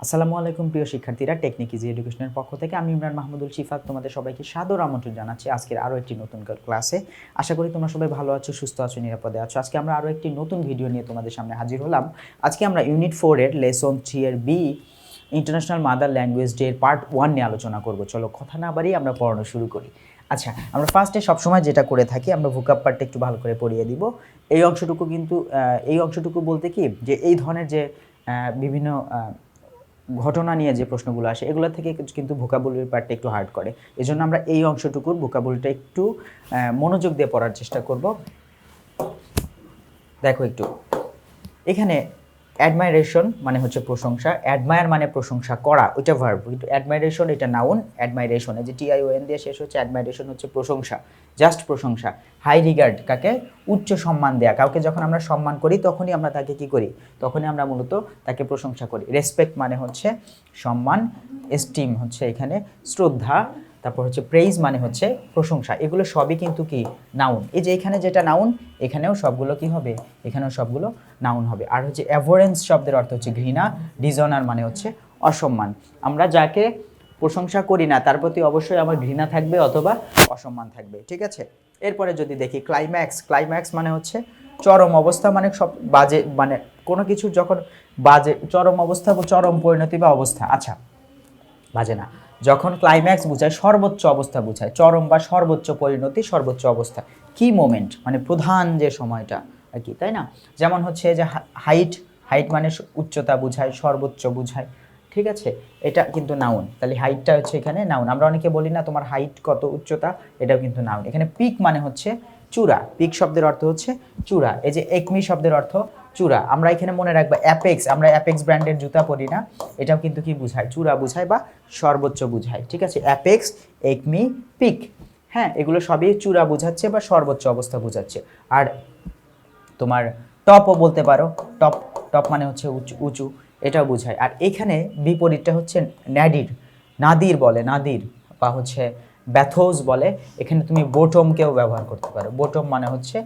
আসসালামু আলাইকুম প্রিয় শিক্ষার্থীরা, টেকনিক ইজি এডুকেশনের পক্ষ থেকে আমি ইমরান মাহমুদুল শিফাত তোমাদের সবাইকে সাদর আমন্ত্রণ জানাচ্ছি আজকের আরও একটি নতুন ক্লাসে। আশা করি তোমরা সবাই ভালো আছো, সুস্থ আছো, নিরাপদে আছো। আজকে আমরা আরও একটি নতুন ভিডিও নিয়ে তোমাদের সামনে হাজির হলাম। আজকে আমরা ইউনিট 4 এর লেসন 3 এর B international mother language day এর পার্ট 1 নিয়ে আলোচনা করব। চলো কথা না বাড়িয়ে আমরা পড়ানো শুরু করি। আচ্ছা, আমরা ফার্স্টে সবসময় যেটা করে থাকি, আমরা ভোকাব পার্টটা একটু ভালো করে পড়িয়ে দিব। এই অংশটুকু বলতে কি যে এই ধরনের যে বিভিন্ন ঘটনা নিয়ে যে প্রশ্নগুলো আসে এগুলো থেকে কিন্তু ভোকাবুলারি পার্টটা একটু হার্ড করে। এজন্য আমরা এই অংশটুকুর ভোকাবুলারিটা একটু মনোযোগ দিয়ে পড়ার চেষ্টা করব। দেখো একটু এখানে অ্যাডমাইরেশন মানে হচ্ছে প্রশংসা, অ্যাডমায়ার মানে প্রশংসা করা, ওইটা ভার্ব, কিন্তু অ্যাডমাইরেশন এটা নাউন। অ্যাডমাইরেশনে যে টিআইওএন দিয়ে শেষ হচ্ছে, অ্যাডমাইরেশন হচ্ছে প্রশংসা, জাস্ট প্রশংসা। হাই রিগার্ড কাকে? উচ্চ সম্মান দেয়া কাউকে। যখন আমরা সম্মান করি তখনই আমরা তাকে কি করি? তখনই আমরা মূলত তাকে প্রশংসা করি। রেসপেক্ট মানে হচ্ছে সম্মান, এস্টিম হচ্ছে এখানে শ্রদ্ধা, তারপর হচ্ছে প্রেইজ মানে হচ্ছে প্রশংসা। এগুলো সবই কিন্তু কি নাউন। এই যে এখানে যেটা নাউন এখানেও সবগুলো কি হবে? এখানেও সবগুলো নাউন হবে। আর হচ্ছে অ্যাভোরেন্স শব্দের অর্থ হচ্ছে ঘৃণা, ডিসঅনার মানে হচ্ছে অসম্মান। আমরা যাকে প্রশংসা করি না তার প্রতি অবশ্যই আমার ঘৃণা থাকবে অথবা অসম্মান থাকবে, ঠিক আছে। এরপরে যদি দেখি ক্লাইম্যাক্স, ক্লাইম্যাক্স মানে হচ্ছে চরম অবস্থা, মানে সব বাজে, মানে কোনো কিছু যখন বাজে, চরম অবস্থা বা চরম পরিণতি বা অবস্থা। আচ্ছা, বাজে না, যখন ক্লাইম্যাক্স বোঝায় সর্বোচ্চ অবস্থা বোঝায়, চরম বা সর্বোচ্চ পরিণতি, সর্বোচ্চ অবস্থা, কি মোমেন্ট মানে প্রধান যে সময়টা আর কি, তাই না? যেমন হচ্ছে যে হাইট, হাইট মানে উচ্চতা বোঝায়, সর্বোচ্চ বোঝায়, ঠিক আছে। এটা কিন্তু নাউন, তাহলে হাইটটা হচ্ছে এখানে নাউন। আমরা অনেকে বলি না তোমার হাইট কত, উচ্চতা, এটাও কিন্তু নাউন। এখানে পিক মানে হচ্ছে চূড়া, পিক শব্দের অর্থ হচ্ছে চূড়া। এই যে একমি শব্দের অর্থ চূড়া। আমরা এখানে মনে রাখবো অ্যাপেক্স, আমরা অ্যাপেক্স ব্র্যান্ডের জুতা পরি না, এটাও কিন্তু কি বুঝায়? চূড়া বুঝায় বা সর্বোচ্চ বুঝায়, ঠিক আছে। অ্যাপেক্স, একমি, পিক, হ্যাঁ, এগুলো সবই চূড়া বোঝাচ্ছে বা সর্বোচ্চ অবস্থা বোঝাচ্ছে। আর তোমার টপও বলতে পারো, টপ, টপ মানে হচ্ছে উঁচু, উঁচু, এটাও বোঝায়। আর এখানে বিপরীতটা হচ্ছে নাদির, নাদির বলে, নাদির বা হচ্ছে ব্যাথোস বলে। এখানে তুমি বোটমকেও ব্যবহার করতে পারো, বোটম মানে হচ্ছে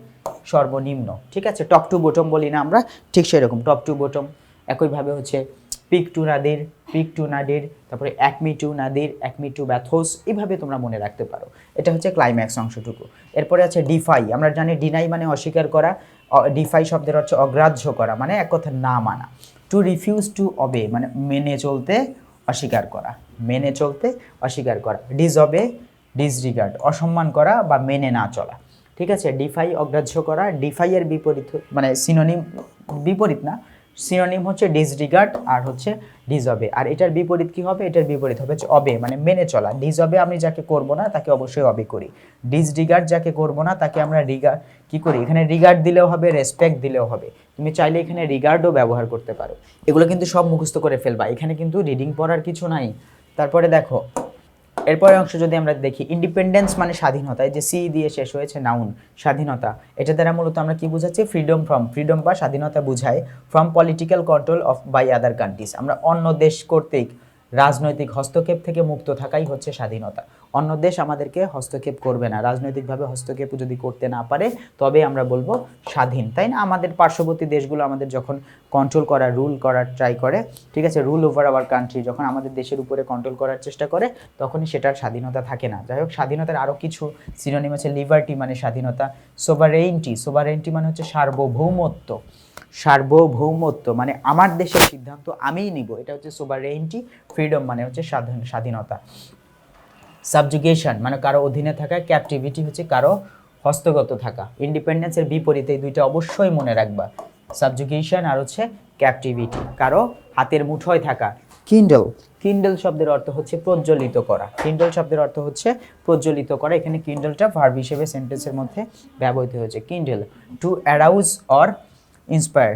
সর্বনিম্ন, ঠিক আছে। টপ টু বোটম বলি না আমরা, ঠিক সেরকম টপ টু বোটম। একইভাবে হচ্ছে peak to nadir, peak to nadir, তারপরে acme to nadir, acme to bathos, এইভাবে তোমরা মনে রাখতে পারো। এটা হচ্ছে ক্লাইম্যাক্স অংশটুকু। এরপরে আছে ডিফাই। আমরা জানি ডিনাই মানে অস্বীকার করা, ডিফাই শব্দের হচ্ছে অগ্রাহ্য করা, মানে এক কথা না মানা। টু রিফিউজ টু অবে মানে মেনে চলতে অস্বীকার করা, মেনে চলতে অস্বীকার করা। ডিসঅবে, ডিসরিগার্ড অসম্মান করা বা মেনে না চলা, ঠিক আছে। ডিফাই অগ্রাহ্য করা, ডিফাইয়ের বিপরীত মানে সিনোনিম, বিপরীত না, সিনোনিম হচ্ছে ডিসরিগার্ড আর হচ্ছে ডিসঅবে। আর এটার বিপরীত কি হবে? এটার বিপরীত হবে হচ্ছে অবে, মানে মেনে চলা। ডিসঅবে আমি যাকে করব না তাকে অবশ্যই অবে করি। ডিসরিগার্ড যাকে করব না তাকে আমরা রিগার্ড কি করি? এখানে রিগার্ড দিলেও হবে, রেসপেক্ট দিলেও হবে। তুমি চাইলে এখানে রিগার্ডও ব্যবহার করতে পারো। এগুলো কিন্তু সব মুখস্থ করে ফেলবা, এখানে কিন্তু রিডিং পড়ার কিছু নাই। তারপরে দেখো এরপরের অংশ যদি আমরা দেখি, ইন্ডিপেন্ডেন্স মানে স্বাধীনতা। এই যে সি দিয়ে শেষ হয়েছে, নাউন, স্বাধীনতা। এটা দ্বারা মূলত আমরা কি বুঝাচ্ছি? ফ্রিডম ফ্রম, ফ্রিডম বা স্বাধীনতা বুঝায় from political control of by other countries. আমরা অন্য দেশ কর্তৃক রাজনৈতিক হস্তক্ষেপ থেকে মুক্ত থাকাই হচ্ছে স্বাধীনতা। অন্য দেশ আমাদেরকে হস্তক্ষেপ করবে না, রাজনৈতিকভাবে হস্তক্ষেপ যদি করতে না পারে তবে আমরা বলবো স্বাধীন, তাই না? আমাদের পার্শ্ববর্তী দেশগুলো আমাদের যখন কন্ট্রোল করার, রুল করার ট্রাই করে, ঠিক আছে, রুল ওভার আওয়ার কান্ট্রি, যখন আমাদের দেশের উপরে কন্ট্রোল করার চেষ্টা করে তখনই সেটার স্বাধীনতা থাকে না। যাই হোক, স্বাধীনতার আরও কিছু সিনোনিম আছে। লিবার্টি মানে স্বাধীনতা, সোভারেইনটি, সোভারেইনটি মানে হচ্ছে সার্বভৌমত্ব, সার্বভৌমত্ব মানে আমার দেশের সিদ্ধান্ত আমিই নিব, এটা হচ্ছে সোভারেইনটি। ফ্রিডম মানে হচ্ছে স্বাধীনতা। সাবজুগেশন মানে কারো অধীনে থাকা, ক্যাপটিভিটি হচ্ছে কারো হস্তগত থাকা। ইন্ডিপেন্ডেন্সের বিপরীতে এই দুইটা অবশ্যই মনে রাখবা, সাবজুগেশন আর হচ্ছে ক্যাপটিভিটি, কারো হাতের মুঠোয় থাকা। কিন্ডল, কিন্ডল শব্দের অর্থ হচ্ছে প্রজ্বলিত করা, কিন্ডল শব্দের অর্থ হচ্ছে প্রজ্বলিত করা। এখানে কিন্ডলটা ভার্ব হিসেবে সেন্টেন্সের মধ্যে ব্যবহৃত হয়েছে। Kindle, to arouse or inspire,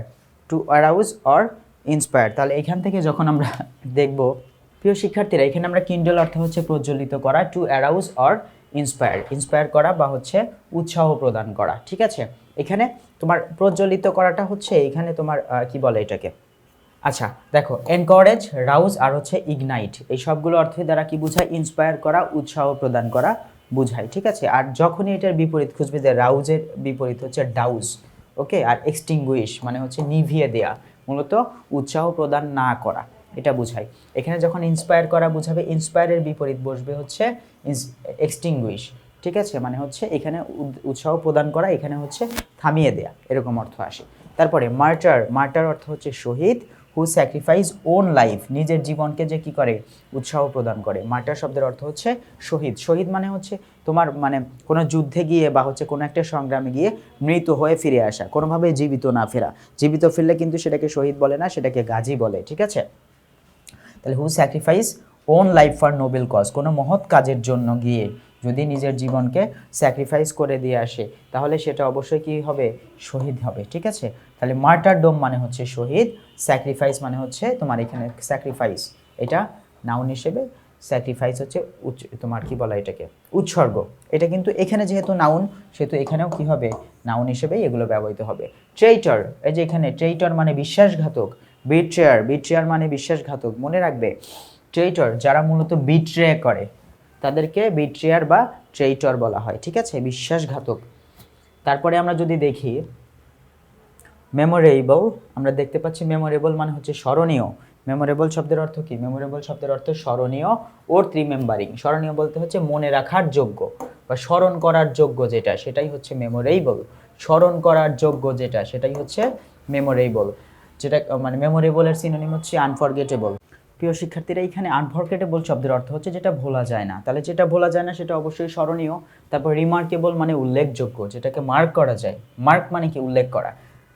to arouse or inspire. তাহলে এখান থেকে যখন আমরা দেখব প্রিয় শিক্ষার্থীরা, এখানে আমরা কিন্ডল অর্থ হচ্ছে প্রজ্বলিত করা, two arouse or inspire, inspire করা বা হচ্ছে উৎসাহ প্রদান করা, ঠিক আছে। এখানে তোমার প্রজ্বলিত করাটা হচ্ছে এখানে তোমার কি বলে এটাকে, আচ্ছা দেখো, এনকারেজ, রাউজ আর হচ্ছে ইগনাইট, এই সবগুলো অর্থের দ্বারা কি বোঝায়? ইন্সপায়ার করা, উৎসাহ প্রদান করা বোঝায়, ঠিক আছে। আর যখনই এটার বিপরীত খুঁজবে, যে রাউজের বিপরীত হচ্ছে ডাউজ, ওকে। আর এক্সটিংগুইশ মানে হচ্ছে নিভিয়ে দেয়া, মূলত উৎসাহ প্রদান না করা, এটা বোঝায়। এখানে যখন ইন্সপায়ার করা বোঝাবে, ইন্সপায়ারের বিপরীত বসবে হচ্ছে এক্সটিংগুইশ, ঠিক আছে, মানে হচ্ছে এখানে উৎসাহ প্রদান করা, এখানে হচ্ছে থামিয়ে দেয়া, এরকম অর্থ আসে। তারপরে মার্টার, মার্টার অর্থ হচ্ছে শহীদ, হু স্যাক্রিফাইস ওন লাইফ, নিজের জীবনকে যে কি করে উৎসাহ প্রদান করে। মার্টার শব্দের অর্থ হচ্ছে শহীদ। শহীদ মানে হচ্ছে তোমার মানে কোনো যুদ্ধে গিয়ে বা হচ্ছে কোনো একটা সংগ্রামে গিয়ে মৃত হয়ে ফিরে আসা, কোনোভাবে জীবিত না ফেরা। জীবিত ফিরলে কিন্তু সেটাকে শহীদ বলে না, সেটাকে গাজী বলে, ঠিক আছে। তাহলে who sacrifice own life for noble cause, কোনো মহৎ কাজের জন্য গিয়ে যদি নিজের জীবনকে স্যাক্রিফাইস করে দিয়ে আসে তাহলে সেটা অবশ্যই কি হবে, শহীদ হবে, ঠিক আছে। তাহলে মার্টারডোম মানে হচ্ছে শহীদ, স্যাক্রিফাইস মানে হচ্ছে তোমার এখানে স্যাক্রিফাইস এটা নাউন হিসেবে, স্যাক্রিফাইস হচ্ছে তোমার কি বলা এটাকে উৎসর্গ। এটা কিন্তু এখানে যেহেতু নাউন সেহেতু এখানেও কি হবে, নাউন হিসেবেই এগুলো ব্যবহৃত হবে। ট্রেইটর, এই যে এখানে ট্রেইটর মানে বিশ্বাসঘাতক, বিট্রেয়ার, বিট্রেয়ার মানে বিশ্বাসঘাতক, মনে রাখবে ট্রেইটর যারা মূলত বিট্রে করে তাদেরকে বিট্রেয়ার বা ট্রেইটর বলা হয়, ঠিক আছে, বিশ্বাসঘাতক। তারপরে আমরা যদি দেখি মেমোরেবল, আমরা দেখতে পাচ্ছি মেমোরেবল মানে হচ্ছে স্মরণীয়। মেমোরেবল শব্দের অর্থ কি, মেমোরেবল শব্দের অর্থ স্মরণীয় ওর রিমেম্বারিং। স্মরণীয় বলতে হচ্ছে মনে রাখার যোগ্য বা স্মরণ করার যোগ্য যেটা, সেটাই হচ্ছে মেমোরেবল। স্মরণ করার যোগ্য যেটা সেটাই হচ্ছে মেমোরেবল। যেটা মানে মেমোরেবলের সিনোনিম হচ্ছে আনফরগেটেবল। প্রিয় শিক্ষার্থীরা, এখানে আনফরগেটেবল শব্দের অর্থ হচ্ছে যেটা ভোলা যায় না। তাহলে যেটা ভোলা যায় না সেটা অবশ্যই স্মরণীয়। তারপর রিমার্কেবল মানে উল্লেখযোগ্য, যেটাকে মার্ক করা যায়। মার্ক মানে কি, উল্লেখ করা।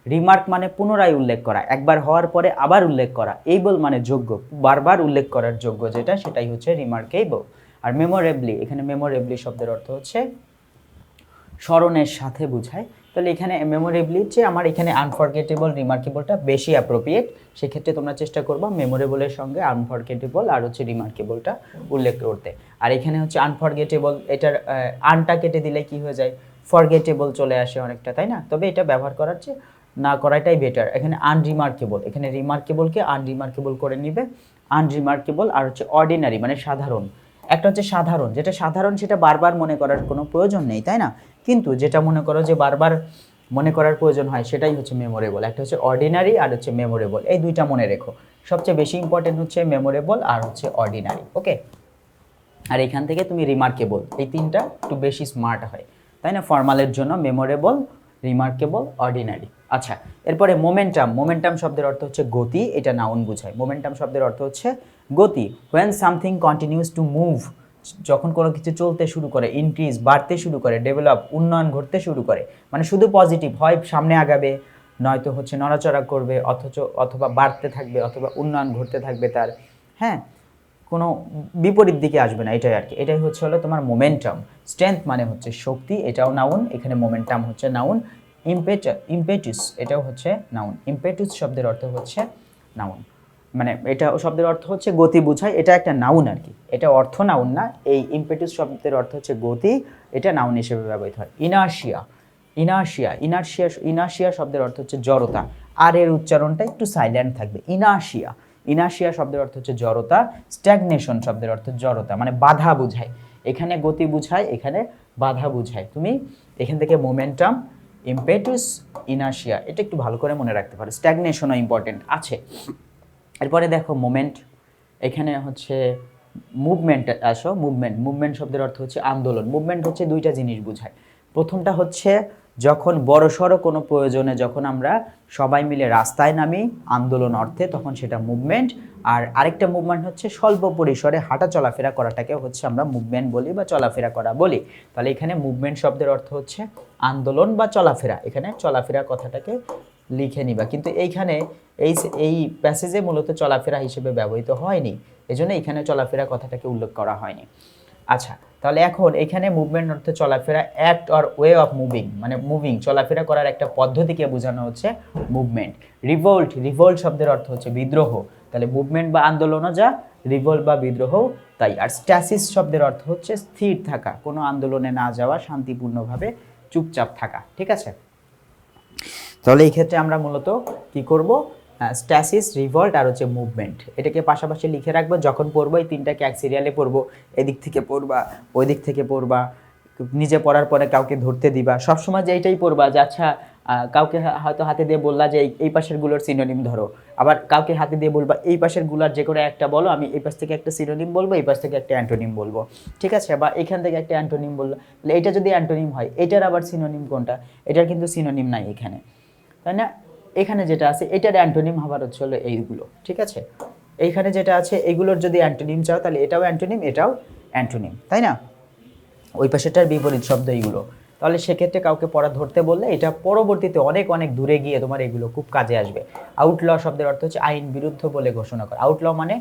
রিমার্ক মানে পুনরায় উল্লেখ করা, একবার হওয়ার পরে আবার উল্লেখ করা। এইবল মানে যোগ্য, বারবার উল্লেখ করার যোগ্য যেটা, সেটাই হচ্ছে রিমার্কেবল। আর মেমোরেবলি, এখানে মেমোরেবলি শব্দের অর্থ হচ্ছে স্মরণের সাথে বোঝায়। তাহলে এখানে মেমোরেবলির চেয়ে আমার এখানে আনফরগেটেবল রিমার্কেবলটা বেশি অ্যাপ্রোপ্রিয়েট। সেক্ষেত্রে তোমরা চেষ্টা করবা মেমোরেবলের সঙ্গে আনফরগেটেবল আর হচ্ছে রিমার্কেবলটা উল্লেখ করতে। আর এখানে হচ্ছে আনফরগেটেবল, এটার আনটা কেটে দিলে কি হয়ে যায়, ফরগেটেবল চলে আসে অনেকটা, তাই না। তবে এটা ব্যবহার করার চেয়ে না করাটাই বেটার। এখানে আনরিমার্কেবল, এখানে রিমার্কেবলকে আনরিমার্কেবল করে নিবে। আনরিমার্কেবল আর হচ্ছে অর্ডিনারি মানে সাধারণ। একটা হচ্ছে সাধারণ, যেটা সাধারণ সেটা বারবার মনে করার কোনো প্রয়োজন নেই, তাই না। কিন্তু যেটা মনে করো যে বারবার মনে করার প্রয়োজন হয় সেটাই হচ্ছে মেমোরেবল। একটা হচ্ছে অর্ডিনারি আর হচ্ছে মেমোরেবল, এই দুইটা মনে রেখো। সবচেয়ে বেশি ইম্পর্টেন্ট হচ্ছে মেমোরেবল আর হচ্ছে অর্ডিনারি, ওকে। আর এখান থেকে তুমি রিমার্কেবল, এই তিনটা একটু বেশি স্মার্ট হয়, তাই না, ফর্মালের জন্য মেমোরেবল, রিমার্কেবল, অর্ডিনারি। আচ্ছা, এরপরে মোমেন্টাম। মোমেন্টাম শব্দের অর্থ হচ্ছে গতি, এটা নাউন বোঝায়। মোমেন্টাম শব্দের অর্থ হচ্ছে গতি। When something continues to move, যখন কোনো কিছু চলতে শুরু করে, ইনক্রিজ বাড়তে শুরু করে, ডেভেলপ উন্নয়ন ঘটতে শুরু করে, মানে শুধু পজিটিভ, হয় সামনে আগাবে নয়তো হচ্ছে নড়াচড়া করবে, অথবা বাড়তে থাকবে অথবা উন্নয়ন ঘটতে থাকবে তার, হ্যাঁ, কোনো বিপরীত দিকে আসবে না, এটাই আর কি। এটাই হচ্ছে হলো তোমার মোমেন্টাম। স্ট্রেংথ মানে হচ্ছে শক্তি, এটাও নাউন। এখানে মোমেন্টাম হচ্ছে নাউন। ইম্পেটাস এটাও হচ্ছে নাউন। ইম্পেটাস শব্দের অর্থ হচ্ছে নাউন, মানে এটা শব্দের অর্থ হচ্ছে গতি বোঝায়, এটা একটা নাউন আর কি, এটা অর্থ নাউন না। এই ইম্পেটাস শব্দের অর্থ হচ্ছে গতি, এটা নাউন হিসেবে ব্যবহৃত হয়। ইনার্শিয়া, ইনার্শিয়া, ইনার্শিয়া, ইনার্শিয়া শব্দের অর্থ হচ্ছে জড়তা। আর এর উচ্চারণটা একটু সাইলেন্ট থাকবে, ইনার্শিয়া। ইনার্শিয়া শব্দের অর্থ হচ্ছে জড়তা। স্ট্যাগনেশন শব্দের অর্থ জড়তা, মানে বাধা বোঝায়। এখানে গতি বুঝায়, এখানে বাধা বুঝায়। তুমি এখান থেকে মোমেন্টাম, ইম্পেটাস, ইনার্শিয়া এটা একটু ভালো করে মনে রাখতে পারো। স্ট্যাগনেশনও ইম্পর্টেন্ট আছে। এরপরে দেখো মোমেন্ট, এখানে হচ্ছে মুভমেন্ট আসো। মুভমেন্ট, মুভমেন্ট শব্দের অর্থ হচ্ছে আন্দোলন। মুভমেন্ট হচ্ছে দুইটা জিনিস বোঝায়। প্রথমটা হচ্ছে যখন বড়সড় কোনো প্রয়োজনে যখন আমরা সবাই মিলে রাস্তায় নামি আন্দোলন অর্থে, তখন সেটা মুভমেন্ট। আর আরেকটা মুভমেন্ট হচ্ছে স্বল্প পরিসরে হাঁটা চলাফেরা করাটাকে হচ্ছে আমরা মুভমেন্ট বলি বা চলাফেরা করা বলি। তাহলে এখানে মুভমেন্ট শব্দের অর্থ হচ্ছে আন্দোলন বা চলাফেরা। এখানে চলাফেরা কথাটাকে লিখে নিবা, কিন্তু এইখানে এই প্যাসেজে মূলত চলাফেরা হিসেবে ব্যবহৃত হয়নি, এজন্য এখানে চলাফেরা কথাটাকে উল্লেখ করা হয়নি। আচ্ছা, তাহলে এখন এখানে মুভমেন্ট অর্থে চলাফেরা, act or way of moving, মানে মুভিং চলাফেরা করার একটা পদ্ধতিকে বোঝানো হচ্ছে মুভমেন্ট। রিভোল্ট, রিভোল্ট শব্দের অর্থ হচ্ছে বিদ্রোহ। তাহলে মুভমেন্ট বা আন্দোলনও যা, রিভোল্ট বা বিদ্রোহ তাই। আর স্ট্যাসিস শব্দের অর্থ হচ্ছে স্থির থাকা, কোনো আন্দোলনে না যাওয়া, শান্তিপূর্ণভাবে চুপচাপ থাকা, ঠিক আছে। তাহলে এই ক্ষেত্রে আমরা মূলত কি করব, স্ট্যাসিস, রিভল্ট আর হচ্ছে মুভমেন্ট, এটাকে পাশাপাশি লিখে রাখবো। যখন পড়বো এই তিনটাকে এক সিরিয়ালে পড়বো, এদিক থেকে পড়বা ওই দিক থেকে পড়বা, নিজে পড়ার পরে কাউকে ধরতে দিবা। সবসময় যে এইটাই পড়বা যে আচ্ছা কাউকে হয়তো হাতে দিয়ে বললা যে এই পাশের গুলোর সিনোনিম ধরো, আবার কাউকে হাতে দিয়ে বলবা এই পাশের গুলার যে কোনো একটা বলো, আমি এই পাশ থেকে একটা সিনোনিম বলবো, এই পাশ থেকে একটা অ্যান্টোনিম বলবো, ঠিক আছে, বা এখান থেকে একটা অ্যান্টোনিম বললো, তাহলে এটা যদি অ্যান্টোনিম হয় এটার আবার সিনোনিম কোনটা, এটার কিন্তু সিনোনিম নাই এখানে, তাই না? এখানে যেটা আছে এটার অ্যান্টোনিম হবার হচ্ছে হলো এইগুলো, ঠিক আছে, এইখানে যেটা আছে এগুলোর যদি অ্যান্টোনিম চাও তাহলে এটাও অ্যান্টোনিম, এটাও অ্যান্টোনিম, তাই না? ওই পাশেটার বিপরীত শব্দ এইগুলো। তাহলে সেক্ষেত্রে কাউকে পড়া ধরতে বললে এটা পরবর্তীতে অনেক অনেক দূরে গিয়ে তোমার এগুলো খুব কাজে আসবে। আউটল শব্দের অর্থ হচ্ছে আইন বিরুদ্ধ বলে ঘোষণা করা। আউটল মানে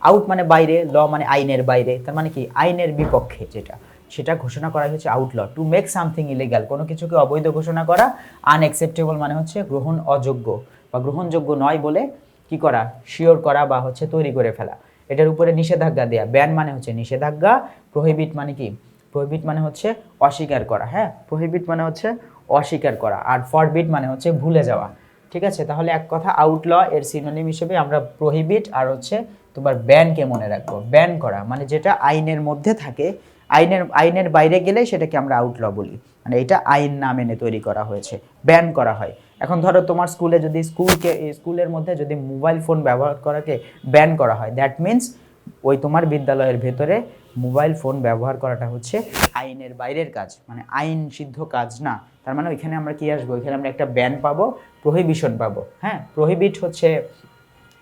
আউট মানে বাইরে, ল মানে আইনের বাইরে, তার মানে কি আইনের বিপক্ষে যেটা, সেটা ঘোষণা করা হচ্ছে outlaw. To make something illegal, কোনো কিছুকে অবৈধ ঘোষণা করা। আনএক্সেপ্টেবল মানে হচ্ছে গ্রহণ অযোগ্য বা গ্রহণযোগ্য নয় বলে কি করা, শিওর করা বা হচ্ছে তৈরি করে ফেলা। এটার উপরে নিষেধাজ্ঞা দেয়া। ব্যান মানে হচ্ছে নিষেধাজ্ঞা। প্রোহিবিট মানে কি, প্রোহিবিট মানে হচ্ছে অস্বীকার করা, হ্যাঁ, প্রোহিবিট মানে হচ্ছে অস্বীকার করা, আর ফরবিট মানে হচ্ছে ভুলে যাওয়া, ঠিক আছে। তাহলে এক কথা আউটল এর সিনোনিম হিসেবে আমরা প্রোহিবিট আর হচ্ছে তোমার ব্যানকে মনে রাখবো। ব্যান করা মানে যেটা আইনের মধ্যে থাকে, আইনের বাইরে গেলে সেটাকে আমরা আউটল বলি, মানে এটা আইন না মেনে তৈরি করা হয়েছে, ব্যান করা হয়। এখন ধরো তোমার স্কুলে যদি স্কুলের মধ্যে যদি মোবাইল ফোন ব্যবহার করাকে ব্যান করা হয়, দ্যাট মিন্স ওই তোমার বিদ্যালয়ের ভেতরে মোবাইল ফোন ব্যবহার করাটা হচ্ছে আইনের বাইরের কাজ, মানে আইন সিদ্ধ কাজ না। তার মানে ওইখানে আমরা কি আসবো, ওইখানে আমরা একটা ব্যান পাবো, প্রহিবিশন পাবো, হ্যাঁ। প্রহিবিট হচ্ছে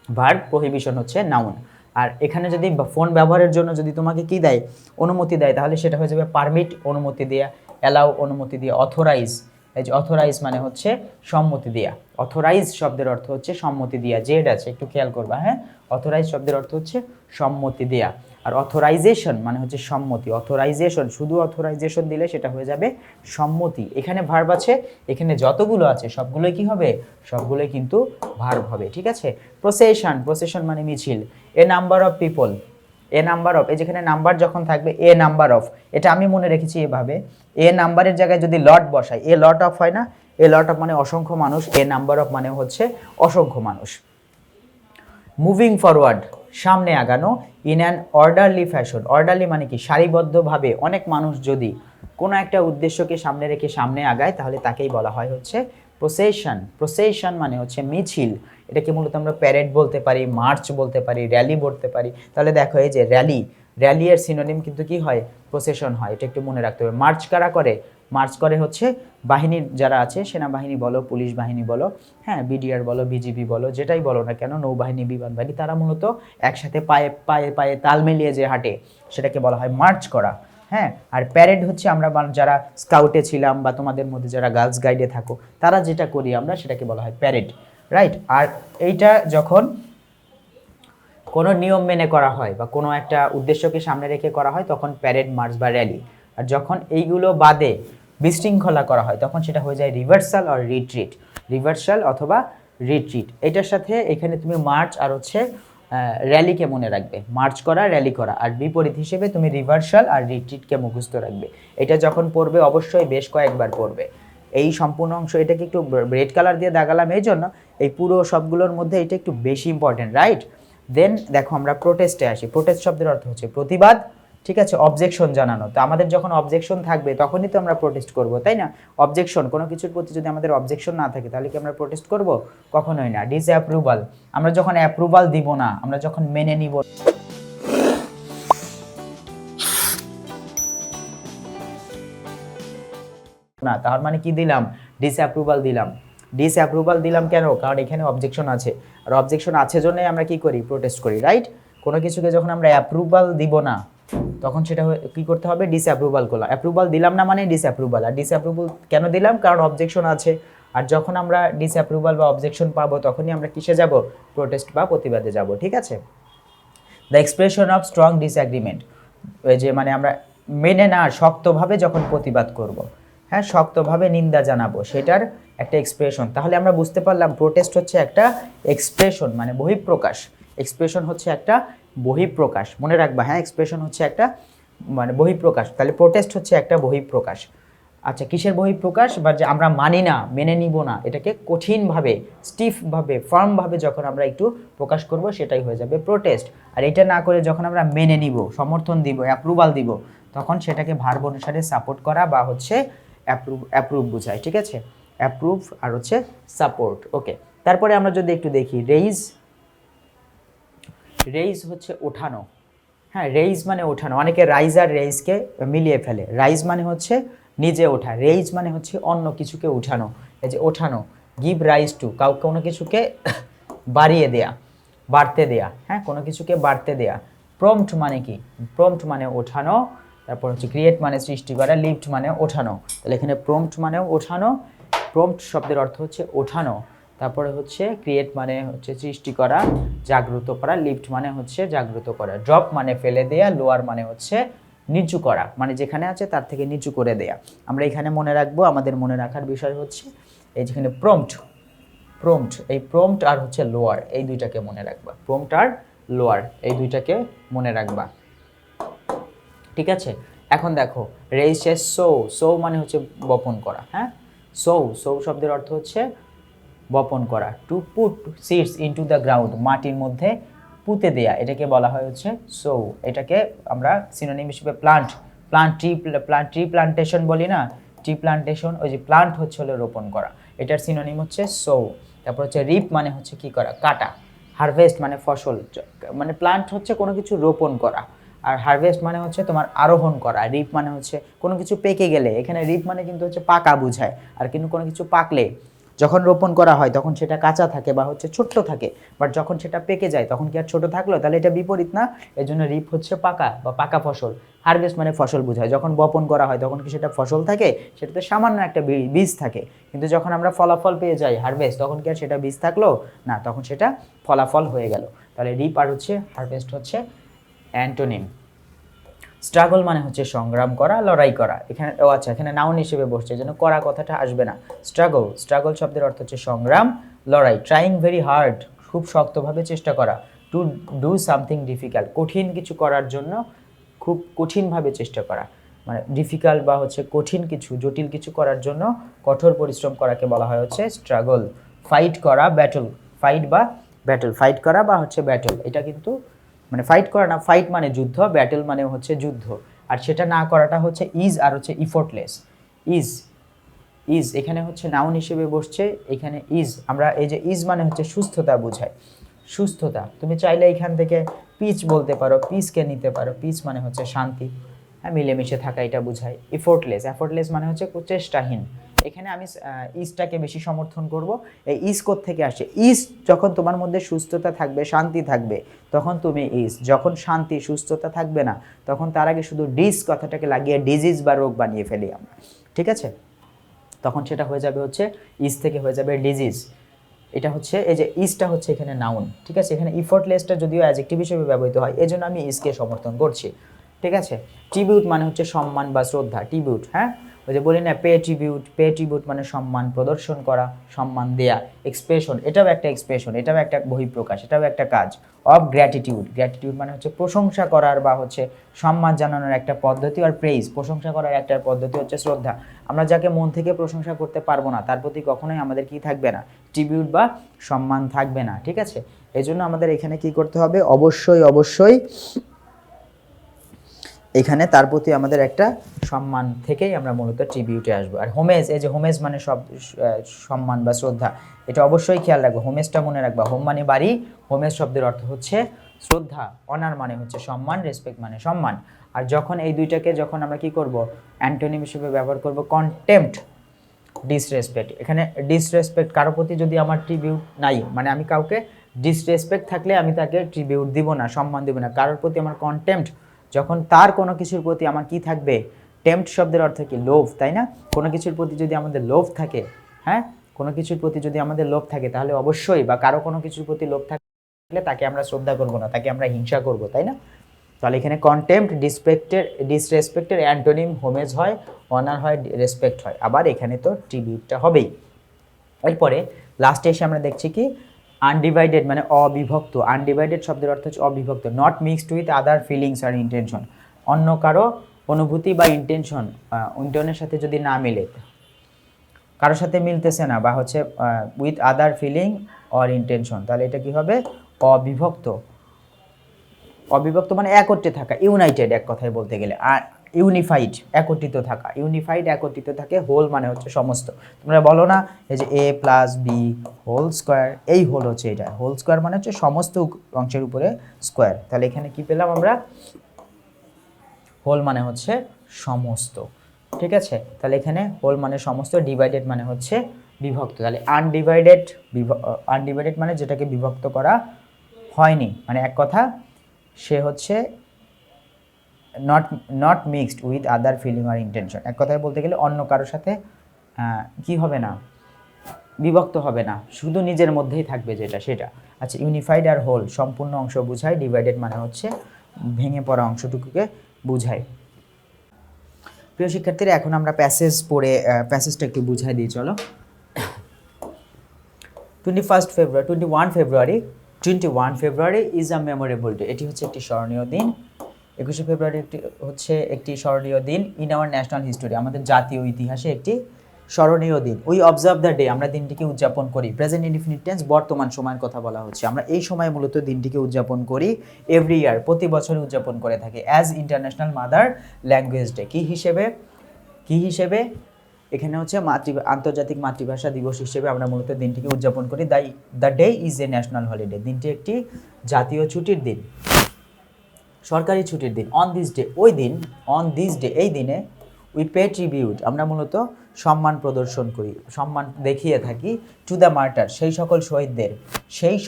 ভার্ব, প্রহিবিশন হচ্ছে নাউন। আর এখানে যদি ফোন ব্যবহারের জন্য যদি তোমাকে কি দেয়, অনুমতি দেয়, তাহলে সেটা হয়ে যাবে পারমিট, অনুমতি দেয়া, অ্যালাউ অনুমতি দেয়া, অথরাইজ। এই যে অথরাইজ মানে হচ্ছে সম্মতি দেয়া। অথরাইজ শব্দের অর্থ হচ্ছে সম্মতি দেয়া, জেড আছে একটু খেয়াল করবা, হ্যাঁ। অথরাইজ শব্দের অর্থ হচ্ছে সম্মতি দেয়া। আর অথরাইজেশন মানে হচ্ছে সম্মতি। অথরাইজেশন, শুধু অথরাইজেশন দিলে সেটা হয়ে যাবে সম্মতি। এখানে ভার্ব আছে, এখানে যতগুলো আছে সবগুলোই কি হবে, সবগুলোই কিন্তু ভার্ব হবে, ঠিক আছে। প্রসেশন, প্রসেশন মানে মিছিল। A number of people, a number of, এই যেখানে নাম্বার যখন থাকবে এ নাম্বার অফ, এটা আমি মনে রেখেছি এভাবে, এ নাম্বারের জায়গায় যদি লট বসাই, এ লট অফ হয় না, এ লট অফ মানে অসংখ্য মানুষ, এ নাম্বার অফ মানে হচ্ছে অসংখ্য মানুষ। মুভিং ফরওয়ার্ড, সামনে আগানো। In an orderly fashion, orderly মানে কি সারিবদ্ধভাবে, অনেক মানুষ যদি কোনো একটা উদ্দেশ্যকে সামনে রেখে সামনে আগায় তাহলে তাকেই বলা হয় হচ্ছে প্রসেশন। প্রসেশন মানে হচ্ছে মিছিল। এটাকে মূলত আমরা প্যারেড বলতে পারি, মার্চ বলতে পারি, র্যালি বলতে পারি। তাহলে দেখো এই যে র্যালি, র্যালি এর সিনোনিম কিন্তু কি হয়, প্রসেশন হয়, এটা একটু মনে রাখতে হবে। মার্চ কারা করে, মার্চ করে হচ্ছে বাহিনীর যারা আছে, সেনাবাহিনী বলো, পুলিশ বাহিনী বলো, হ্যাঁ, বিডিআর বলো, বিজিবি বলো, যেটাই বলো না কেন, নৌবাহিনী, বিমান বাহিনী, তারা মূলত একসাথে পায়ে পায়ে পায়ে তাল মিলিয়ে যে হাঁটে সেটাকে বলা হয় মার্চ করা, হ্যাঁ। আর প্যারেড হচ্ছে আমরা যারা স্কাউটে ছিলাম বা তোমাদের মধ্যে যারা গার্লস গাইডে থাকো তারা যেটা করি আমরা সেটাকে বলা হয় প্যারেড, রাইট। আর এইটা যখন কোনো নিয়ম মেনে করা হয় বা কোনো একটা উদ্দেশ্যকে সামনে রেখে করা হয় তখন প্যারেড, মার্চ বা র্যালি। আর যখন এইগুলো বাদে বিশৃঙ্খলা করা হয় তখন সেটা হয়ে যায় রিভার্সাল আর রিট্রিট, রিভার্সাল অথবা রিট্রিট। এটার সাথে এখানে তুমি মার্চ আর হচ্ছে র্যালিকে মনে রাখবে, মার্চ করা, র্যালি করা। আর বিপরীত হিসেবে তুমি রিভার্সাল আর রিট্রিটকে মুখস্থ রাখবে। এটা যখন পড়বে অবশ্যই বেশ কয়েকবার পড়বে। এই সম্পূর্ণ অংশ, এটাকে একটু রেড কালার দিয়ে দাগালাম এই জন্য, এই পুরো সবগুলোর মধ্যে এটা একটু বেশি ইম্পর্টেন্ট, রাইট। দেন দেখো আমরা প্রোটেস্টে আসি। প্রোটেস্ট শব্দের অর্থ হচ্ছে প্রতিবাদ, ঠিক আছে, অবজেকশন জানানো। তো আমাদের যখন অবজেকশন থাকবে তখনই তো আমরা প্রোটেস্ট করব, তাই না? অবজেকশন, কোনো কিছুর প্রতি যদি আমাদের অবজেকশন না থাকে তাহলে কি আমরা প্রোটেস্ট করব? কখনোই না। ডিসঅ্যাপ্রুভাল, আমরা যখন অ্যাপ্রুভাল দিব না, আমরা যখন মেনে নিব না, তার মানে কি দিলাম, ডিসঅ্যাপ্রুভাল দিলাম। ডিসঅ্যাপ্রুভাল দিলাম কেন, কারণ এখানে অবজেকশন আছে, আর অবজেকশন আছে জন্যই আমরা কি করি, প্রোটেস্ট করি, রাইট। কোনো কিছুকে যখন আমরা অ্যাপ্রুভাল দিব না তখন সেটা কি করতে হবে, ডিসঅ্যাপ্রুভাল করলাম। অ্যাপ্রুভাল দিলাম না মানে ডিসঅ্যাপ্রুভাল। আর ডিসঅ্যাপ্রুভাল কেন দিলাম, কারণ অবজেকশন আছে। আর যখন আমরা ডিসঅ্যাপ্রুভাল বা অবজেকশন পাবো তখনই আমরা কিসে যাব, প্রোটেস্ট বা প্রতিবাদে যাব, ঠিক আছে। The expression of strong disagreement, ওই যে মানে আমরা মেনে না শক্তভাবে যখন প্রতিবাদ করব, হ্যাঁ, শক্তভাবে নিন্দা জানাবো, সেটার একটা এক্সপ্রেশন। তাহলে আমরা বুঝতে পারলাম প্রোটেস্ট হচ্ছে একটা এক্সপ্রেশন, মানে বহিঃপ্রকাশ। এক্সপ্রেশন হচ্ছে একটা বহিঃপ্রকাশ, মনে রাখবা, হ্যাঁ, এক্সপ্রেশন হচ্ছে একটা মানে বহিঃপ্রকাশ। তাহলে প্রোটেস্ট হচ্ছে একটা বহিঃপ্রকাশ। আচ্ছা, কিসের বহিঃপ্রকাশ, বা যে আমরা মানি না, মেনে নিব না, এটাকে কঠিনভাবে, স্টিফভাবে, ফার্মভাবে যখন আমরা একটু প্রকাশ করব সেটাই হয়ে যাবে প্রোটেস্ট। আর এটা না করে যখন আমরা মেনে নিব, সমর্থন দিব, অ্যাপ্রুভাল দিব, তখন সেটাকে ভার্ব অনুসারে সাপোর্ট করা বা হচ্ছে অ্যাপ্রুভ বোঝায়, ঠিক আছে। অ্যাপ্রুভ আর হচ্ছে সাপোর্ট। ওকে, তারপরে আমরা যদি একটু দেখি রেইজ, রেইজ হচ্ছে ওঠানো। হ্যাঁ, রেইজ মানে ওঠানো, অনেকে রাইজ আর রেইজকে মিলিয়ে ফেলে। রাইজ মানে হচ্ছে নিজে ওঠা, রেইজ মানে হচ্ছে অন্য কিছুকে উঠানো। এই যে ওঠানো, গিভ রাইজ টু, কাউকে কোনো কিছুকে বাড়িয়ে দেয়া, বাড়তে দেয়া। হ্যাঁ, কোনো কিছুকে বাড়তে দেয়া। প্রম্পট মানে কি? প্রম্পট মানে ওঠানো। তারপর হচ্ছে ক্রিয়েট মানে সৃষ্টি করা, লিফট মানে ওঠানো। তাহলে এখানে প্রম্পট মানেও ওঠানো, প্রম্পট শব্দের অর্থ হচ্ছে ওঠানো। তারপরে হচ্ছে ক্রিয়েট মানে হচ্ছে সৃষ্টি করা, জাগ্রত করা, লিফট মানে হচ্ছে জাগ্রত করা, ড্রপ মানে ফেলে দেয়া, লোয়ার মানে হচ্ছে নিচু করা, মানে যেখানে আছে তার থেকে নিচু করে দেয়া। আমরা এখানে মনে রাখবো, আমাদের মনে রাখার বিষয় হচ্ছে এই যেখানে প্রম্পট, প্রম্পট, এই প্রম্পট আর হচ্ছে লোয়ার, এই দুইটাকে মনে রাখবা। প্রম্পট আর লোয়ার এই দুইটাকে মনে রাখবা, ঠিক আছে? এখন দেখো রেইজে সো, সো মানে হচ্ছে বপন করা। হ্যাঁ, সো, সো শব্দের অর্থ হচ্ছে বপন করা। To put seeds into the ground, মাটির মধ্যে পুঁতে দেয়া, এটাকে বলা হয় হচ্ছে সো। এটাকে আমরা সিনোনিম হিসেবে প্লান্ট, প্লান্ট, ট্রি প্লান্টেশন বলি না, ট্রি প্লান্টেশন, ওই যে প্লান্ট হচ্ছে হলো রোপণ করা, এটার সিনোনিম হচ্ছে সো। তারপর হচ্ছে রিপ মানে হচ্ছে কি করা, কাটা। হারভেস্ট মানে ফসল, মানে প্লান্ট হচ্ছে কোনো কিছু রোপণ করা, আর হারভেস্ট মানে হচ্ছে তোমার আরোহণ করা। রিপ মানে হচ্ছে কোনো কিছু পেকে গেলে, এখানে রিপ মানে কিন্তু হচ্ছে পাকা বুঝায়। আর কিন্তু কোনো কিছু পাকলে, যখন রোপণ করা হয় তখন সেটা কাঁচা থাকে বা হচ্ছে ছোট্ট থাকে, বাট যখন সেটা পেকে যায় তখন কি আর ছোট থাকলো? তাহলে এটা বিপরীত না? এর জন্য রিপ হচ্ছে পাকা বা পাকা ফসল, হারভেস্ট মানে ফসল বোঝায়। যখন বপন করা হয় তখন কি সেটা ফসল থাকে? সেটাতে সামান্য একটা বীজ থাকে, কিন্তু যখন আমরা ফলাফল পেয়ে যাই হারভেস্ট, তখন কি আর সেটা বীজ থাকলো? না, তখন সেটা ফলাফল হয়ে গেল। তাহলে রিপ আর হচ্ছে হারভেস্ট হচ্ছে অ্যান্টোনিম। স্ট্রাগল মানে হচ্ছে সংগ্রাম করা, লড়াই করা। এখানে আচ্ছা, এখানে নাউন হিসেবে বসছে, যেন করা কথাটা আসবে না। স্ট্রাগল, স্ট্রাগল শব্দের অর্থ হচ্ছে সংগ্রাম, লড়াই। ট্রাইং ভেরি হার্ড, খুব শক্তভাবে চেষ্টা করা। টু ডু সামথিং ডিফিকাল্ট, কঠিন কিছু করার জন্য খুব কঠিনভাবে চেষ্টা করা, মানে ডিফিকাল্ট বা হচ্ছে কঠিন কিছু, জটিল কিছু করার জন্য কঠোর পরিশ্রম করাকে বলা হয় হচ্ছে স্ট্রাগল। ফাইট করা, ব্যাটল, ফাইট বা ব্যাটল, ফাইট করা বা হচ্ছে ব্যাটল, এটা কিন্তু মানে ফাইট করা না, ফাইট মানে যুদ্ধ, ব্যাটল মানে হচ্ছে যুদ্ধ। আর সেটা না করাটা হচ্ছে ইজ আর হচ্ছে ইফোর্টলেস। ইজ, ইজ এখানে হচ্ছে নাউন হিসেবে বসছে, এখানে ইজ। আমরা এই যে ইজ মানে হচ্ছে সুস্থতা বোঝায়, সুস্থতা। তুমি চাইলে এখান থেকে পিচ বলতে পারো, পিসকে নিতে পারো, পিচ মানে হচ্ছে শান্তি, হ্যাঁ, মিলেমিশে থাকা, এটা বোঝায়। এফোর্টলেস, এফোর্টলেস মানে হচ্ছে চেষ্টাহীন। এখানে আমি ইজটাকে বেশি সমর্থন করব। এই ইজ থেকে আসে, ইজ যখন তোমার মধ্যে সুস্থতা থাকবে, শান্তি থাকবে, তখন তুমি ইজ। যখন শান্তি সুস্থতা থাকবে না, তখন তার আগে শুধু ডিস কথাটাকে লাগিয়ে ডিজিজ বা রোগ বানিয়ে ফেলি আমরা, ঠিক আছে? তখন সেটা হয়ে যাবে হচ্ছে ইজ থেকে হয়ে যাবে ডিজিজ। এটা হচ্ছে এই যে ইজটা হচ্ছে এখানে নাউন, ঠিক আছে? এখানে ইফোর্টলেসটা যদিও অ্যাডজেক্টিভ হিসেবে ব্যবহৃত হয়, এজন্য আমি ইজকে সমর্থন করছি, ঠিক আছে? ট্রিবিউট মানে হচ্ছে সম্মান বা শ্রদ্ধা, ট্রিবিউট। হ্যাঁ, ওই যে বলি না পে ট্রিবিউট, পে ট্রিবিউট মানে সম্মান প্রদর্শন করা, সম্মান দেয়া। এক্সপ্রেশন, এটাও একটা এক্সপ্রেশন, এটাও একটা বহিঃপ্রকাশ, এটাও একটা কাজ। অফ গ্র্যাটিটিউড, গ্র্যাটিটিউড মানে হচ্ছে প্রশংসা করার বা হচ্ছে সম্মান জানানোর একটা পদ্ধতি। আর প্রেইজ, প্রশংসা করার একটা পদ্ধতি হচ্ছে শ্রদ্ধা। আমরা যাকে মন থেকে প্রশংসা করতে পারবো না, তার প্রতি কখনোই আমাদের কি থাকবে না, ট্রিবিউট বা সম্মান থাকবে না, ঠিক আছে? এই জন্য আমাদের এখানে কি করতে হবে, অবশ্যই অবশ্যই এখানে তার প্রতি আমাদের একটা সম্মান থেকেই আমরা মূলত ট্রিবিউটে আসবো। আর হোমেজ, এই যে হোমেজ মানে সব সম্মান বা শ্রদ্ধা, এটা অবশ্যই খেয়াল রাখবো, হোমেজটা মনে রাখবা। হোম মানে বাড়ি, হোমেজ শব্দের অর্থ হচ্ছে শ্রদ্ধা। অনার মানে হচ্ছে সম্মান, রেসপেক্ট মানে সম্মান। আর যখন এই দুইটাকে যখন আমরা কি করব, অ্যান্টোনিম হিসেবে ব্যবহার করব, কন্টেম্পট, ডিসরেসপেক্ট। এখানে ডিসরেসপেক্ট, কারো প্রতি যদি আমার ট্রিবিউট নাই, মানে আমি কাউকে ডিসরেসপেক্ট থাকলে আমি তাকে ট্রিবিউট দিব না, সম্মান দিব না। কারোর প্রতি আমার কন্টেম্পট, যখন তার কোনো কিছুর প্রতি আমার কি থাকবে, টেম্পট শব্দের অর্থ কি, লোভ, তাই না? কোনো কিছুর প্রতি যদি আমাদের লোভ থাকে, হ্যাঁ, কোনো কিছুর প্রতি যদি আমাদের লোভ থাকে, তাহলে অবশ্যই, বা কারো কোনো কিছুর প্রতি লোভ থাকলে তাকে আমরা শ্রদ্ধা করব না, তাকে আমরা হিংসা করব, তাই না? তাহলে এখানে কন্টেম্পট, ডিসরেসপেক্টের অ্যান্টোনিম হোমেজ হয়, অনার হয়, রেসপেক্ট হয়। আবার এখানে তো ট্রিবিউটটা হবেই। এরপরে লাস্টে এসে আমরা দেখছি কি, আনডিভাইডেড মানে অবিভক্ত। আনডিভাইডেড শব্দের অর্থ হচ্ছে অবিভক্ত। Not mixed with other feelings আর ইন্টেনশন, অন্য কারো অনুভূতি বা ইন্টেনশনের সাথে যদি না মিলে, কারোর সাথে মিলতেছে না, বা হচ্ছে with other feeling or intention, তাহলে এটা কি হবে, অবিভক্ত। অবিভক্ত মানে একত্রে থাকা, ইউনাইটেড, এক কথায় বলতে গেলে। আর ইউনিফাইড একত্রিত থাকা, ইউনিফাইড একত্রিত থাকে, হোল মানে হচ্ছে সমস্ত। তোমরা বলো না এই যে a plus B whole square, এই হোল হচ্ছে এটা, হোল স্কোয়ার মানে হচ্ছে সমস্ত অংশের উপরে স্কোয়ার। তাহলে এখানে কি পেলাম আমরা, হোল মানে হচ্ছে সমস্ত, ঠিক আছে। তাহলে এখানে হোল মানে সমস্ত, ডিভাইডেড মানে হচ্ছে বিভক্ত। তাহলে আনডিভাইডেড, আনডিভাইডেড মানে যেটাকে বিভক্ত করা হয়নি, মানে এক কথা সে হচ্ছে not mixed with other feeling আর ইন্টেনশন। এক কথায় বলতে গেলে অন্য কারোর সাথে কি হবে না, বিভক্ত হবে না, শুধু নিজের মধ্যেই থাকবে যেটা সেটা। আচ্ছা, ইউনিফাইড আর হোল সম্পূর্ণ অংশ বোঝায়, ডিভাইডেড মানে হচ্ছে ভেঙে পড়া অংশটুকুকে বোঝায়। প্রিয় শিক্ষার্থীরা, এখন আমরা প্যাসেজ পড়ে প্যাসেজটা একটু বুঝাই দিই চলো। 21 February is a memorable day. এটি হচ্ছে একটি স্মরণীয় দিন। 21শে ফেব্রুয়ারি হচ্ছে একটি স্মরণীয় দিন ইন আওয়ার ন্যাশনাল হিস্টোরি, আমাদের জাতীয় ইতিহাসে একটি স্মরণীয় দিন। উই অবজার্ভ দ্য ডে, আমরা দিনটিকে উদযাপন করি। প্রেজেন্ট ইনডিফিনিট টেন্স, বর্তমান সময়ের কথা বলা হচ্ছে। আমরা এই সময় মূলত দিনটিকে উদযাপন করি, এভরি ইয়ার, প্রতি বছর উদযাপন করে থাকি। As international mother language day, কি হিসেবে এখানে হচ্ছে আন্তর্জাতিক মাতৃভাষা দিবস হিসেবে আমরা মূলত দিনটিকে উদযাপন করি। The day is a national holiday, দিনটি একটি জাতীয় ছুটির দিন, সরকারি ছুটির দিন। অন দিস ডে এই দিনে উই পে ট্রিবিউট, আমরা মূলত সম্মান প্রদর্শন করি, সম্মান দেখিয়ে থাকি টু দ্য মার্টার, সেই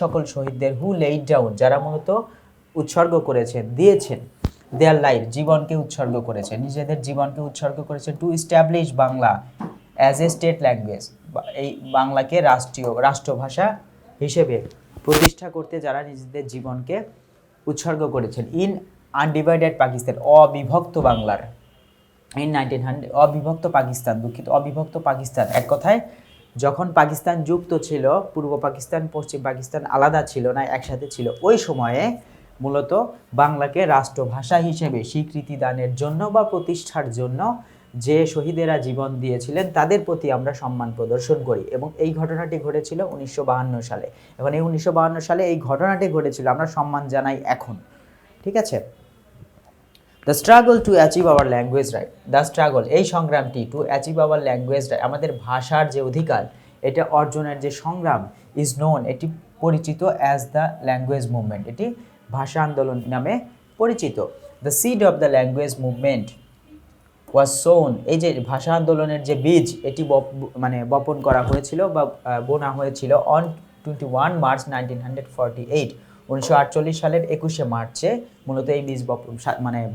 সকল শহীদদের হু লেইড ডাউন, যারা মূলত উৎসর্গ করেছেন, দিয়েছেন দেয়ার লাইফ, জীবনকে উৎসর্গ করেছে, নিজেদের জীবনকে উৎসর্গ করেছে, two establish Bangla as a state language, এই বাংলাকে রাষ্ট্রভাষা হিসেবে প্রতিষ্ঠা করতে যারা নিজেদের জীবনকে উৎসর্গ করেছেন। ইন আনডিভাইডেড পাকিস্তান, অবিভক্ত বাংলার, ইন 1900 অবিভক্ত পাকিস্তান, এক কথায় যখন পাকিস্তান যুক্ত ছিল, পূর্ব পাকিস্তান পশ্চিম পাকিস্তান আলাদা ছিল না, একসাথে ছিল, ওই সময়ে মূলত বাংলাকে রাষ্ট্রভাষা হিসেবে স্বীকৃতি দানের জন্য বা প্রতিষ্ঠার জন্য যে শহীদেরা জীবন দিয়েছিলেন তাদের প্রতি আমরা সম্মান প্রদর্শন করি। এবং এই ঘটনাটি ঘটেছিল 1952 সালে। এখন এই 1952 সালে এই ঘটনাটি ঘটেছিল, আমরা সম্মান জানাই এখন, ঠিক আছে। The struggle to achieve our language right, the struggle এই সংগ্রামটি, to achieve our language right আমাদের ভাষার যে অধিকার এটা অর্জনের যে সংগ্রাম, ইজ নোন এটি পরিচিত অ্যাজ দ্য ল্যাঙ্গুয়েজ মুভমেন্ট, এটি ভাষা আন্দোলন নামে পরিচিত। The seed of the language movement was sown, এই যে ভাষা আন্দোলনের যে বীজ এটি বপন করা হয়েছিল বা বোনা হয়েছিল অন 21 মার্চ 1948, 1948 সালের 21শে মার্চে মূলত এই বীজ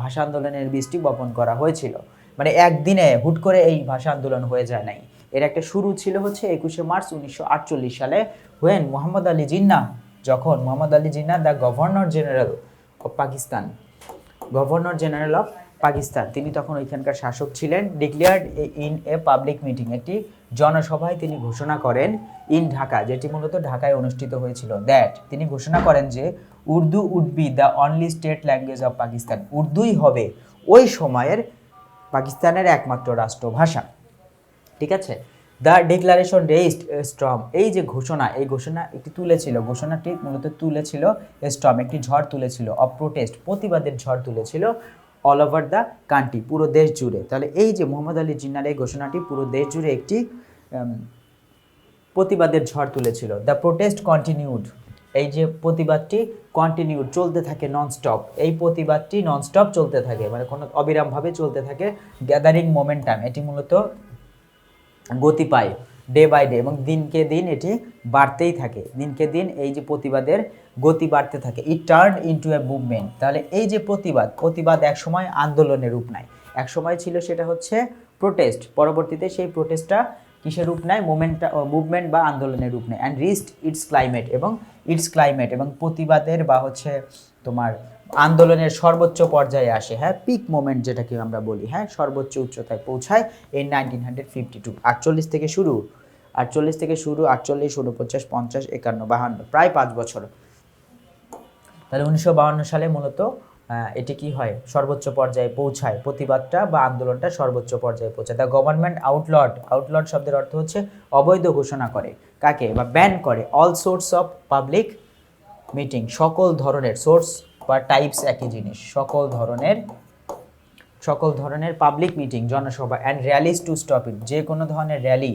ভাষা আন্দোলনের বীজটি বপন করা হয়েছিল। মানে একদিনে হুট করে এই ভাষা আন্দোলন হয়ে যায় নাই, এর একটা শুরু ছিল হচ্ছে 21শে মার্চ 1948 সালে, হোয়েন যখন Mohammad Ali Jinnah the governor general of Pakistan, তিনি তখন ওইখানকার শাসক ছিলেন, declared in a public meeting, একটি জনসভায় তিনি ঘোষণা করেন, ইন ঢাকা, যেটি মূলত ঢাকায় অনুষ্ঠিত হয়েছিল, দ্যাট তিনি ঘোষণা করেন যে Urdu would be the only state language of Pakistan, উর্দুই হবে ওই সময়ের পাকিস্তানের একমাত্র রাষ্ট্রভাষা, ঠিক আছে। দ্য ডিক্লারেশন রেইজড স্টর্ম, এই যে ঘোষণা, এই ঘোষণা একটি ঘোষণাটি মূলত তুলেছিল স্টর্ম, একটি ঝড় তুলেছিল, অফ প্রোটেস্ট, প্রতিবাদের ঝড় তুলেছিল, অল ওভার দ্য কান্ট্রি, পুরো দেশ জুড়ে। তাহলে এই যে মোহাম্মদ আলী জিন্নাহর এই ঘোষণাটি পুরো দেশ জুড়ে একটি প্রতিবাদের ঝড় তুলেছিল। দ্য প্রোটেস্ট কন্টিনিউড, এই যে প্রতিবাদটি কন্টিনিউড চলতে থাকে ননস্টপ, এই প্রতিবাদটি ননস্টপ চলতে থাকে, মানে কোনো অবিরামভাবে চলতে থাকে। গ্যাদারিং মোমেন্টাম, এটি মূলত গতি পায় ডে বাই ডে, এবং দিনকে দিন এটি বাড়তেই থাকে, দিনকে দিন এই যে প্রতিবাদের গতি বাড়তে থাকে। It turn into a movement, তাহলে এই যে প্রতিবাদ এক সময় আন্দোলনের রূপ নেয়, এক সময় ছিল সেটা হচ্ছে প্রোটেস্ট, পরবর্তীতে সেই প্রোটেস্টটা কিসের রূপ নেয়, মুভমেন্ট বা আন্দোলনের রূপ নেয়। অ্যান্ড রিচড ইটস ক্লাইমেট, এবং প্রতিবাদের বা হচ্ছে তোমার আন্দোলনের সর্বোচ্চ পর্যায়ে আসে, হ্যাঁ, পিক মোমেন্ট যেটাকে আমরা বলি, হ্যাঁ, সর্বোচ্চ উচ্চতায় পৌঁছায় এই 1952, 48 থেকে শুরু, 48, 49, 50, 51, 52, প্রায় 5 বছর। তাহলে 1952 সালে মূলত এটি কি হয়, সর্বোচ্চ পর্যায়ে পৌঁছায়, প্রতিবাদটা বা আন্দোলনটা সর্বোচ্চ পর্যায়ে পৌঁছায়। দ্য গভর্নমেন্ট আউটলট শব্দের অর্থ হচ্ছে অবৈধ ঘোষণা করে, কাকে, বা ব্যান করে, all source of public meeting, সকল ধরনের, সোর্স বা টাইপস একই জিনিস, সকল ধরনের সকল ধরনের পাবলিক মিটিং জনসভা and rallies to stop it, যে কোনো ধরনের র্যালি,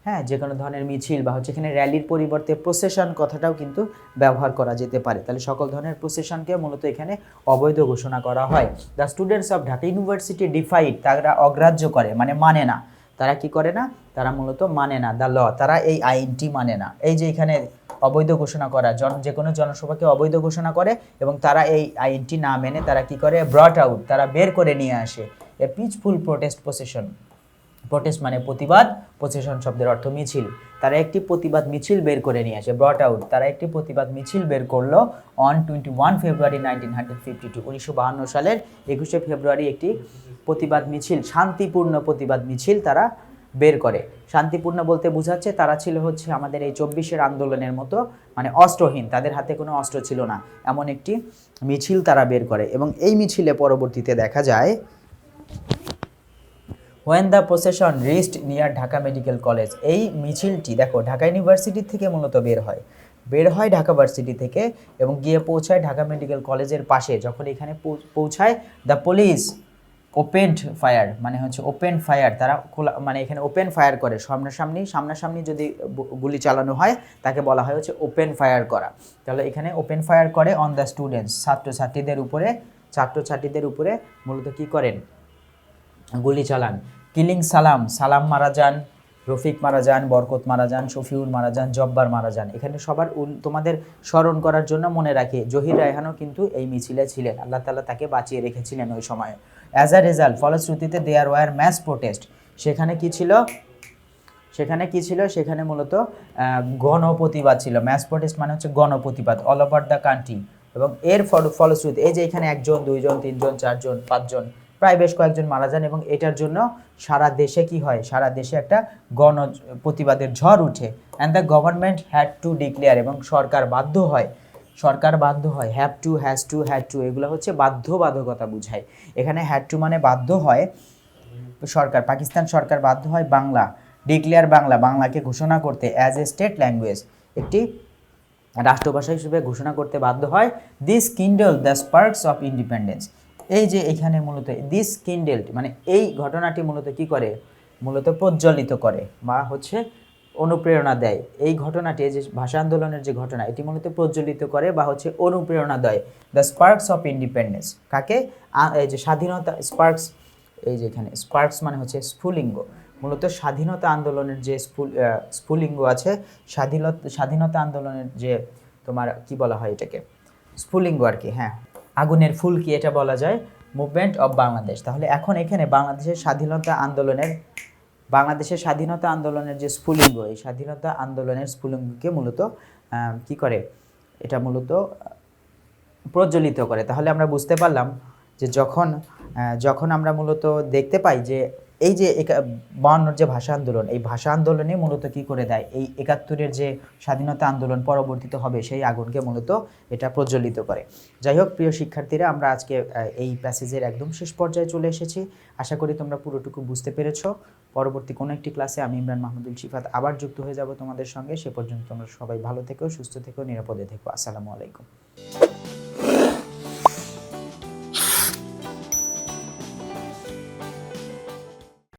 হ্যাঁ যে কোনো ধরনের মিছিল বা হচ্ছে এখানে র্যালির পরিবর্তে প্রসেশন কথাটাও কিন্তু ব্যবহার করা যেতে পারে। তাহলে সকল ধরনের প্রসেশনকে মূলত এখানে অবৈধ ঘোষণা করা হয়। The students of Dhaka university defied, তারা অগ্রাহ্য করে মানে মানে না, তারা কি করে না, তারা মূলত মানে না দ্য ল, তারা এই আইনটি মানে না। এই যে এখানে অবৈধ ঘোষণা করা, যে কোনো জনসভাকে অবৈধ ঘোষণা করে এবং তারা এই আইনটি না মেনে তারা কি করে, ব্রট আউট, তারা বের করে নিয়ে আসে a peaceful protest procession. Protest মানে প্রতিবাদ, প্রসেশন শব্দের অর্থ মিছিল। তারা একটি প্রতিবাদ মিছিল বের করে নিয়ে আসে, ব্রট আউট, তারা একটি প্রতিবাদ মিছিল বের করলো অন 21 ফেব্রুয়ারি 1952, 1952 সালের 21শে ফেব্রুয়ারি একটি প্রতিবাদ মিছিল, শান্তিপূর্ণ প্রতিবাদ মিছিল তারা বের করে। শান্তিপূর্ণ বলতে বোঝাচ্ছে তারা ছিল হচ্ছে আমাদের এই 24-এর আন্দোলনের মতো, মানে অস্ত্রহীন, তাদের হাতে কোনো অস্ত্র ছিল না, এমন একটি মিছিল তারা বের করে। এবং এই মিছিলে পরবর্তীতে দেখা যায় when the procession reached near Dhaka medical college, এই মিছিলটি দেখো ঢাকা ইউনিভার্সিটি থেকে মূলত বের হয় ঢাকা ভার্সিটি থেকে এবং গিয়ে পৌঁছায় ঢাকা মেডিকেল কলেজের পাশে। যখন এখানে পৌঁছায় দ্য পুলিশ ওপেনড ফায়ার, মানে হচ্ছে ওপেন ফায়ার, তারা খোলা মানে এখানে ওপেন ফায়ার করে, সামনাসামনি যদি গুলি চালানো হয় তাকে বলা হয় হচ্ছে ওপেন ফায়ার করা। তাহলে এখানে ওপেন ফায়ার করে অন দ্য স্টুডেন্টস, ছাত্রছাত্রীদের উপরে মূলত কি করেন, গুলি চালান। কিলিং সালাম মারা যান, রফিক মারা যান, বরকত মারা যান, শফিউর মারা যান, জব্বার মারা যান। এখানে সবার তোমাদের স্মরণ করার জন্য মনে রাখি জহির রায়হানও কিন্তু এই মিছিলে ছিলেন, আল্লাহ তাআলা তাকে বাঁচিয়ে রেখেছিলেন ওই সময়ে। অ্যাজ আ রেজাল্ট, ফলশ্রুতিতে দেয়ার ওয়ার ম্যাস প্রোটেস্ট, সেখানে কি ছিল, সেখানে মূলত গণপ্রতিবাদ ছিল। ম্যাস প্রোটেস্ট মানে হচ্ছে গণপ্রতিবাদ অল ওভার দ্য কান্ট্রি। এবং এর ফলশ্রুতি এই যে এখানে 1 জন 2 জন 3 জন 4 জন 5 জন প্রায় বেশ কয়েকজন মারা যান এবং এটার জন্য সারা দেশে কি হয়, সারা দেশে একটা গণ প্রতিবাদের ঝড় উঠে। And the government had to declare, এবং সরকার বাধ্য হয়, have to, has to, had to, এগুলো হচ্ছে বাধ্যবাধকতা বুঝায়। এখানে হ্যাড টু মানে বাধ্য হয় সরকার, পাকিস্তান সরকার বাধ্য হয় বাংলা ডিক্লেয়ার, বাংলাকে ঘোষণা করতে অ্যাজ এ স্টেট ল্যাঙ্গুয়েজ, একটি রাষ্ট্রভাষা হিসেবে ঘোষণা করতে বাধ্য হয়। This Kindle the sparks of independence, এই যে এখানে মূলত দিস কিন্ডেলড মানে এই ঘটনাটি মূলত কি করে, মূলত প্রজ্বলিত করে বা হচ্ছে অনুপ্রেরণা দেয়। এই ঘটনাটি যে ভাষা আন্দোলনের যে ঘটনা, এটি মূলত প্রজ্বলিত করে বা হচ্ছে অনুপ্রেরণা দেয়। দ্য স্পার্কস অফ ইন্ডিপেন্ডেন্স কাকে, এই যে স্বাধীনতা, স্পার্কস, এই যে এখানে স্পার্কস মানে হচ্ছে স্ফুলিঙ্গ, মূলত স্বাধীনতা আন্দোলনের যে স্ফুলিঙ্গ আছে, স্বাধীনতা আন্দোলনের যে তোমার কি বলা হয় এটাকে, স্ফুলিঙ্গ আর কি, হ্যাঁ আগুনের ফুল কি এটা বলা যায়, মুভমেন্ট অফ বাংলাদেশ। তাহলে এখন এখানে বাংলাদেশের স্বাধীনতা আন্দোলনের যে স্ফুলিঙ্গ, এই স্বাধীনতা আন্দোলনের স্ফুলিঙ্গকে মূলত কি করে, এটা মূলত প্রজ্বলিত করে। তাহলে আমরা বুঝতে পারলাম যে যখন আমরা মূলত দেখতে পাই যে এই যে 52 যে ভাষা আন্দোলন, এই ভাষা আন্দোলনে মূলত কি করে দেয়, এই 71-এর যে স্বাধীনতা আন্দোলন পরবর্তীতে হবে সেই আগুনকে মূলত এটা প্রজ্বলিত করে। যাই হোক প্রিয় শিক্ষার্থীরা, আমরা আজকে এই প্যাসেজের একদম শেষ পর্যায়ে চলে এসেছি। আশা করি তোমরা পুরোটুকু বুঝতে পেরেছো। পরবর্তী কোনো একটি ক্লাসে আমি ইমরান মাহমুদুল শিফাত আবার যুক্ত হয়ে যাব তোমাদের সঙ্গে। সে পর্যন্ত তোমরা সবাই ভালো থেকো, সুস্থ থেকো, নিরাপদে থেকো। আসসালামু আলাইকুম।